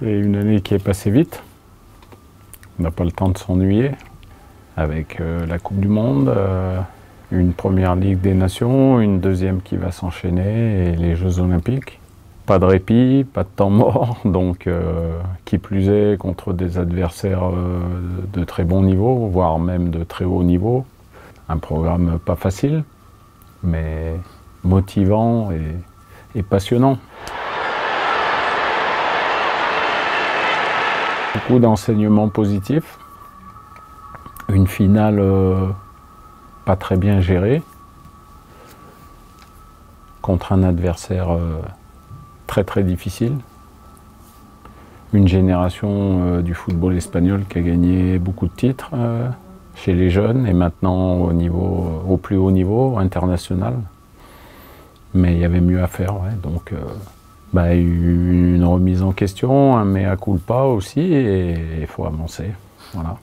C'est une année qui est passée vite. On n'a pas le temps de s'ennuyer avec la Coupe du Monde, une première Ligue des Nations, une deuxième qui va s'enchaîner et les Jeux Olympiques. Pas de répit, pas de temps mort, donc qui plus est contre des adversaires de très bon niveau, voire même de très haut niveau. Un programme pas facile, mais motivant et passionnant. Beaucoup d'enseignements positifs. Une finale pas très bien gérée contre un adversaire très difficile. Une génération du football espagnol qui a gagné beaucoup de titres chez les jeunes et maintenant au plus haut niveau international. Mais il y avait mieux à faire, ouais. Donc une remise en question, un mea culpa aussi, et il faut avancer. Voilà.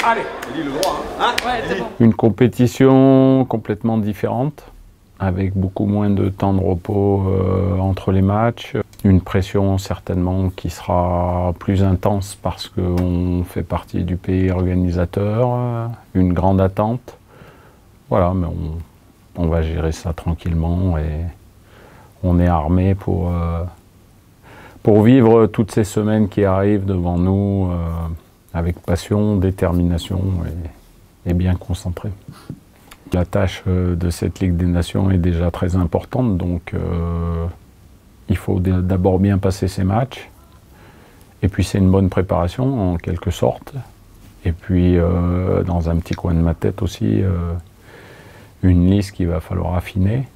Allez, dis le droit, hein. Ouais, c'est bon. Une compétition complètement différente, avec beaucoup moins de temps de repos entre les matchs. Une pression certainement qui sera plus intense parce qu'on fait partie du pays organisateur. Une grande attente. Voilà, mais on va gérer ça tranquillement et on est armé pour vivre toutes ces semaines qui arrivent devant nous avec passion, détermination et bien concentré. La tâche de cette Ligue des Nations est déjà très importante, donc il faut d'abord bien passer ces matchs. Et puis c'est une bonne préparation en quelque sorte. Et puis dans un petit coin de ma tête aussi, une liste qu'il va falloir affiner.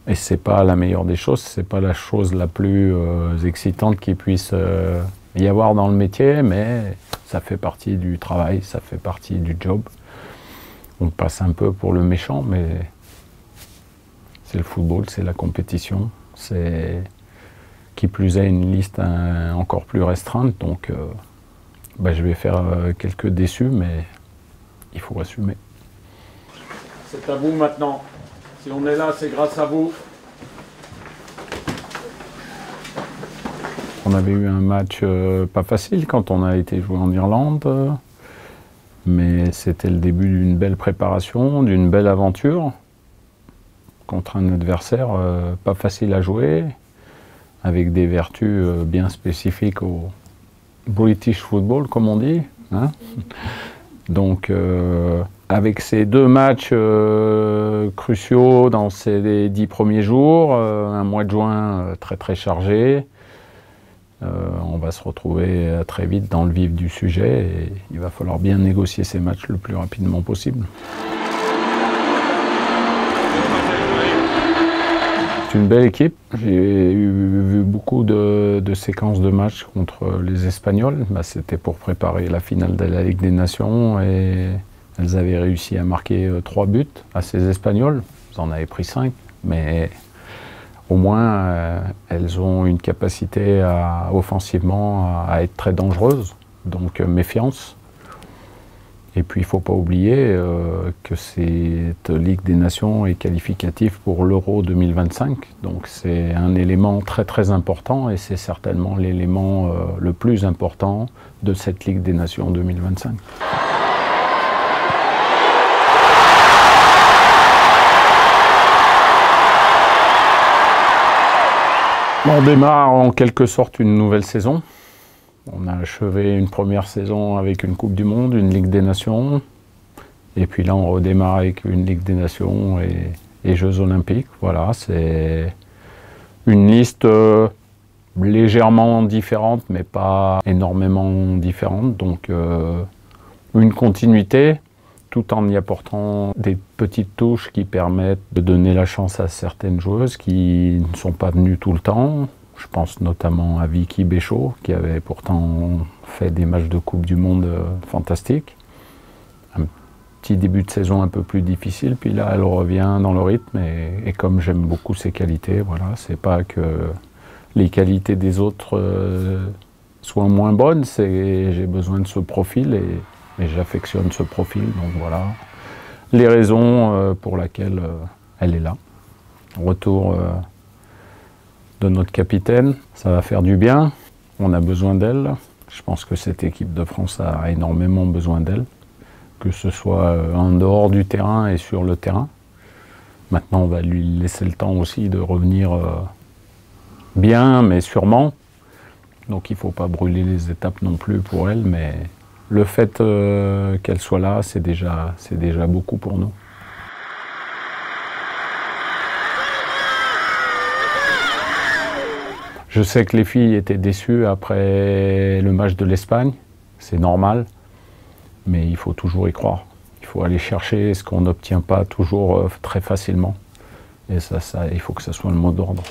Et c'est pas la meilleure des choses, c'est pas la chose la plus excitante qu'il puisse y avoir dans le métier, mais ça fait partie du travail, ça fait partie du job. On passe un peu pour le méchant, mais c'est le football, c'est la compétition. C'est qui plus est une liste encore plus restreinte, donc je vais faire quelques déçus, mais il faut assumer. C'est à vous maintenant. Si on est là, c'est grâce à vous. On avait eu un match pas facile quand on a été joué en Irlande, mais c'était le début d'une belle préparation, d'une belle aventure contre un adversaire pas facile à jouer, avec des vertus bien spécifiques au British football, comme on dit, hein. Donc, avec ces deux matchs cruciaux dans ces 10 premiers jours, un mois de juin très chargé, on va se retrouver très vite dans le vif du sujet et il va falloir bien négocier ces matchs le plus rapidement possible. C'est une belle équipe. J'ai vu beaucoup de séquences de matchs contre les Espagnols. C'était pour préparer la finale de la Ligue des Nations et elles avaient réussi à marquer 3 buts à ces Espagnols. Ils en avaient pris 5, mais au moins elles ont une capacité offensivement à être très dangereuses. Donc méfiance. Et puis il ne faut pas oublier que cette Ligue des Nations est qualificative pour l'Euro 2025. Donc c'est un élément très important et c'est certainement l'élément le plus important de cette Ligue des Nations 2025. On démarre en quelque sorte une nouvelle saison. On a achevé une première saison avec une Coupe du Monde, une Ligue des Nations. Et puis là, on redémarre avec une Ligue des Nations et Jeux Olympiques. Voilà, c'est une liste légèrement différente, mais pas énormément différente. Donc, une continuité, tout en y apportant des petites touches qui permettent de donner la chance à certaines joueuses qui ne sont pas venues tout le temps. Je pense notamment à Vicky Béchot, qui avait pourtant fait des matchs de Coupe du Monde fantastiques. Un petit début de saison un peu plus difficile, puis là elle revient dans le rythme et comme j'aime beaucoup ses qualités, voilà, c'est pas que les qualités des autres soient moins bonnes, c'est j'ai besoin de ce profil et j'affectionne ce profil, donc voilà les raisons pour lesquelles elle est là. Retour de notre capitaine, ça va faire du bien. On a besoin d'elle. Je pense que cette équipe de France a énormément besoin d'elle, que ce soit en dehors du terrain et sur le terrain. Maintenant, on va lui laisser le temps aussi de revenir bien, mais sûrement. Donc il ne faut pas brûler les étapes non plus pour elle, mais le fait qu'elle soit là, c'est déjà beaucoup pour nous. Je sais que les filles étaient déçues après le match de l'Espagne, c'est normal, mais il faut toujours y croire. Il faut aller chercher ce qu'on n'obtient pas toujours très facilement. Et ça, il faut que ça soit le mot d'ordre.